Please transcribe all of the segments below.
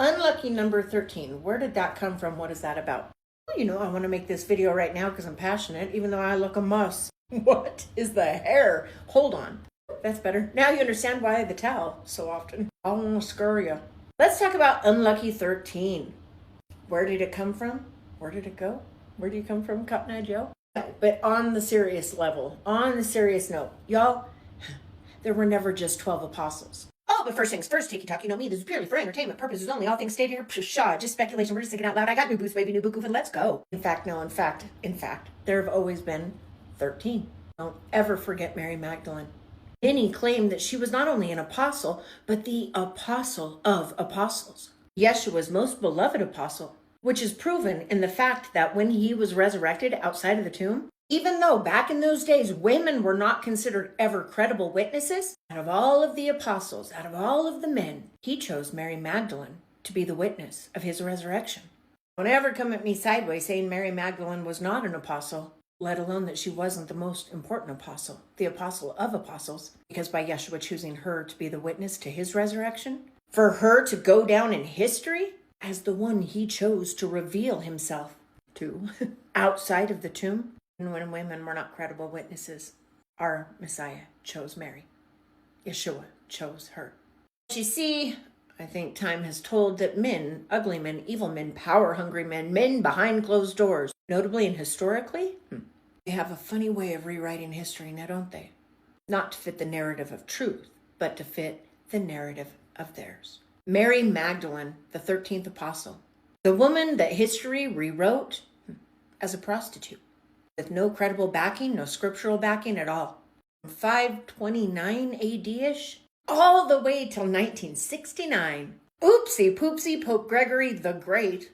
Unlucky number 13. Where did that come from? What is that about? Well, I want to make this video right now because I'm passionate, even though I look a mess. What is the hair? Hold on. That's better. Now you understand why the towel so often. I don't want to scare you. Let's talk about unlucky 13. Where did it come from? Where did it go? Where do you come from, Cotton Eye Joe? But on the serious level, on the serious note, y'all, there were never just 12 apostles. Oh, but first things first, Tiki Talk, you know me, this is purely for entertainment purposes only. All things stayed here, pshaw, just speculation, we're just thinking out loud. I got new boots, baby, new boot goof, and let's go. In fact, there have always been 13. Don't ever forget Mary Magdalene. Many claim that she was not only an apostle, but the apostle of apostles. Yeshua's most beloved apostle, which is proven in the fact that when he was resurrected outside of the tomb, even though back in those days, women were not considered ever credible witnesses, out of all of the apostles, out of all of the men, he chose Mary Magdalene to be the witness of his resurrection. Don't ever come at me sideways saying Mary Magdalene was not an apostle, let alone that she wasn't the most important apostle, the apostle of apostles, because by Yeshua choosing her to be the witness to his resurrection, for her to go down in history as the one he chose to reveal himself to outside of the tomb. And when women were not credible witnesses, our Messiah chose Mary. Yeshua chose her. But you see, I think time has told that men, ugly men, evil men, power-hungry men, men behind closed doors, notably and historically, they have a funny way of rewriting history now, don't they? Not to fit the narrative of truth, but to fit the narrative of theirs. Mary Magdalene, the 13th apostle, the woman that history rewrote as a prostitute, with no credible backing, no scriptural backing at all. From 529 AD-ish, all the way till 1969. Oopsie poopsie, Pope Gregory the Great,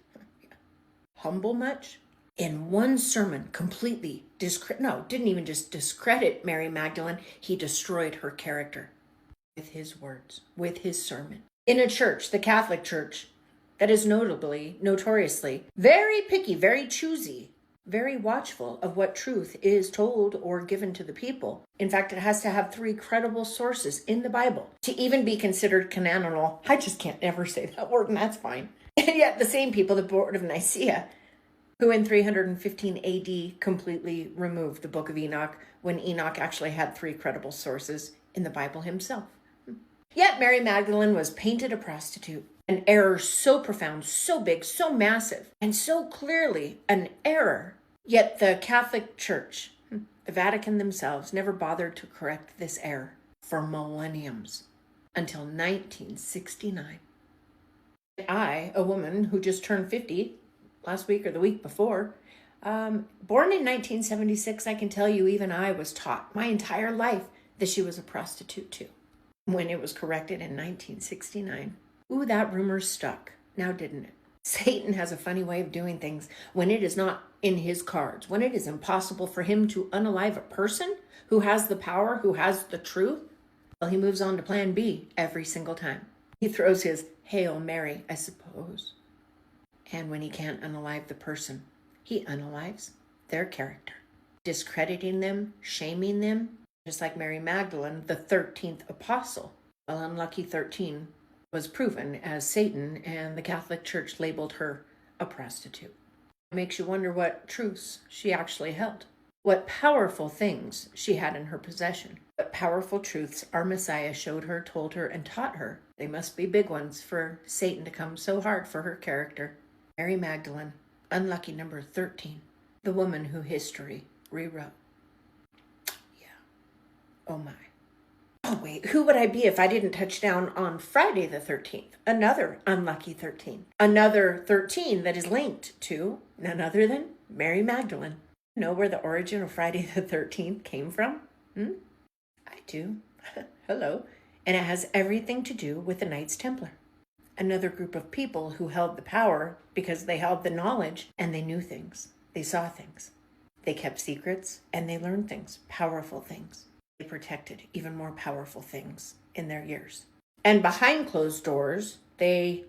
humble much? In one sermon, completely didn't even just discredit Mary Magdalene, he destroyed her character with his words, with his sermon. In a church, the Catholic Church, that is notoriously, very picky, very choosy, very watchful of what truth is told or given to the people. In fact, it has to have 3 credible sources in the Bible to even be considered canonical. I just can't ever say that word, and that's fine. And yet the same people, the Board of Nicaea, who in 315 AD completely removed the Book of Enoch when Enoch actually had 3 credible sources in the Bible himself. Yet Mary Magdalene was painted a prostitute. An error so profound, so big, so massive, and so clearly an error. Yet the Catholic Church, the Vatican themselves, never bothered to correct this error for millenniums until 1969. I, a woman who just turned 50 last week or the week before, born in 1976, I can tell you even I was taught my entire life that she was a prostitute too, when it was corrected in 1969. Ooh, that rumor stuck. Now didn't it? Satan has a funny way of doing things when it is not in his cards, when it is impossible for him to unalive a person who has the power, who has the truth. Well, he moves on to plan B every single time. He throws his Hail Mary, I suppose. And when he can't unalive the person, he unalives their character, discrediting them, shaming them, just like Mary Magdalene, the 13th apostle. Well, unlucky 13 was proven as Satan, and the Catholic Church labeled her a prostitute. It makes you wonder what truths she actually held, what powerful things she had in her possession, what powerful truths our Messiah showed her, told her, and taught her. They must be big ones for Satan to come so hard for her character. Mary Magdalene, unlucky number 13, the woman who history rewrote. Yeah. Oh my. Oh wait, who would I be if I didn't touch down on Friday the 13th? Another unlucky 13. Another 13 that is linked to none other than Mary Magdalene. You know where the origin of Friday the 13th came from? I do. Hello. And it has everything to do with the Knights Templar. Another group of people who held the power because they held the knowledge and they knew things. They saw things. They kept secrets and they learned things, powerful things. They protected even more powerful things in their years. And behind closed doors, they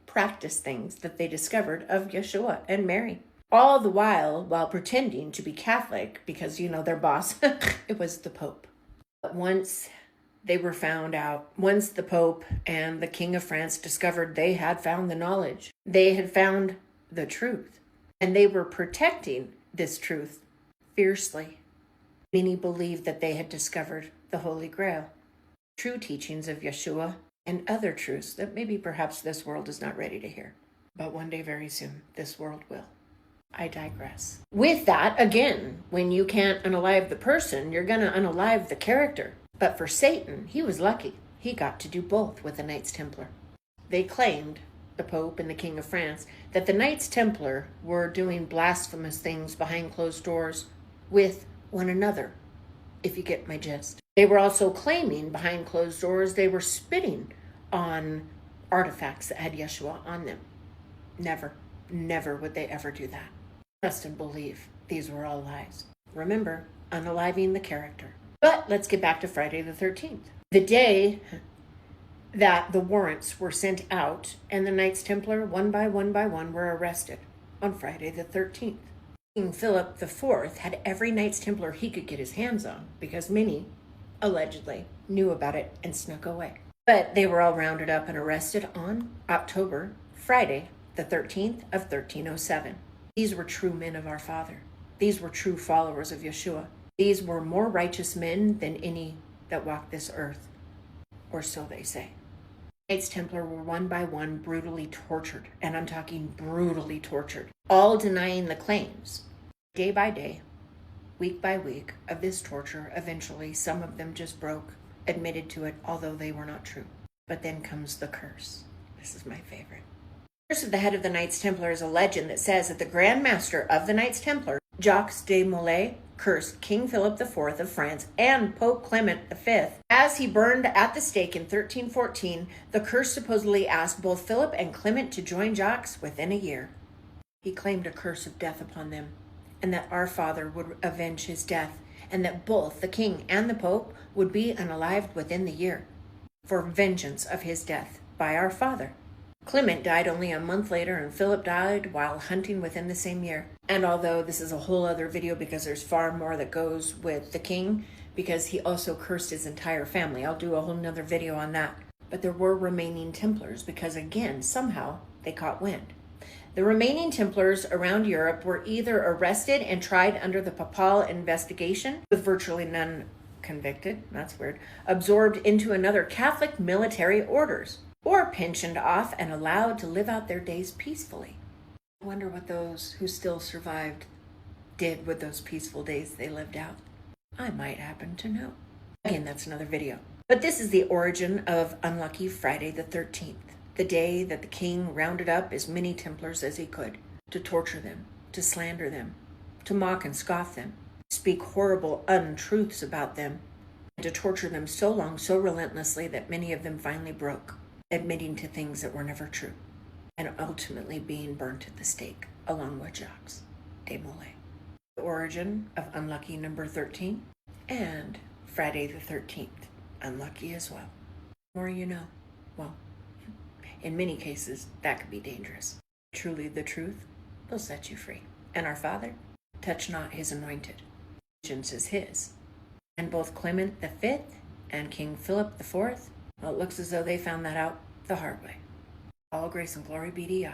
practiced things that they discovered of Yeshua and Mary. All the while pretending to be Catholic because, their boss, it was the Pope. But once They were found out once the Pope and the King of France discovered they had found the knowledge. They had found the truth, and they were protecting this truth fiercely. Many believed that they had discovered the Holy Grail, true teachings of Yeshua, and other truths that maybe perhaps this world is not ready to hear. But one day very soon, this world will. I digress. With that, again, when you can't unalive the person, you're going to unalive the character. But for Satan, he was lucky. He got to do both with the Knights Templar. They claimed, the Pope and the King of France, that the Knights Templar were doing blasphemous things behind closed doors with one another, if you get my gist. They were also claiming behind closed doors they were spitting on artifacts that had Yeshua on them. Never, never would they ever do that. Trust and believe these were all lies. Remember, unaliving the character. But let's get back to Friday the 13th. The day that the warrants were sent out and the Knights Templar, one by one, were arrested on Friday the 13th. King Philip IV had every Knights Templar he could get his hands on because many, allegedly, knew about it and snuck away. But they were all rounded up and arrested on Friday the 13th of 1307. These were true men of our Father. These were true followers of Yeshua. These were more righteous men than any that walked this earth, or so they say. Knights Templar were one by one brutally tortured, and I'm talking brutally tortured, all denying the claims. Day by day, week by week of this torture, eventually some of them just broke, admitted to it, although they were not true. But then comes the curse. This is my favorite. The curse of the head of the Knights Templar is a legend that says that the Grand Master of the Knights Templar, Jacques de Molay, cursed King Philip IV of France and Pope Clement V. As he burned at the stake in 1314, the curse supposedly asked both Philip and Clement to join Jacques within a year. He claimed a curse of death upon them, and that our Father would avenge his death, and that both the king and the Pope would be unalived within the year, for vengeance of his death by our Father. Clement died only a month later, and Philip died while hunting within the same year. And although this is a whole other video because there's far more that goes with the king, because he also cursed his entire family. I'll do a whole nother video on that. But there were remaining Templars because, again, somehow they caught wind. The remaining Templars around Europe were either arrested and tried under the papal investigation, with virtually none convicted, that's weird, absorbed into another Catholic military orders, or pensioned off and allowed to live out their days peacefully. I wonder what those who still survived did with those peaceful days they lived out. I might happen to know. Again, that's another video. But this is the origin of Unlucky Friday the 13th, the day that the king rounded up as many Templars as he could to torture them, to slander them, to mock and scoff them, speak horrible untruths about them, and to torture them so long, so relentlessly that many of them finally broke, admitting to things that were never true, and ultimately being burnt at the stake, along with Jacques de Molay. The origin of Unlucky number 13, and Friday the 13th, unlucky as well. The more you know. Well, in many cases, that could be dangerous. Truly the truth will set you free. And our Father, touch not his anointed. Vengeance is his. And both Clement V and King Philip IV, well, it looks as though they found that out the hard way. All grace and glory be to Yah.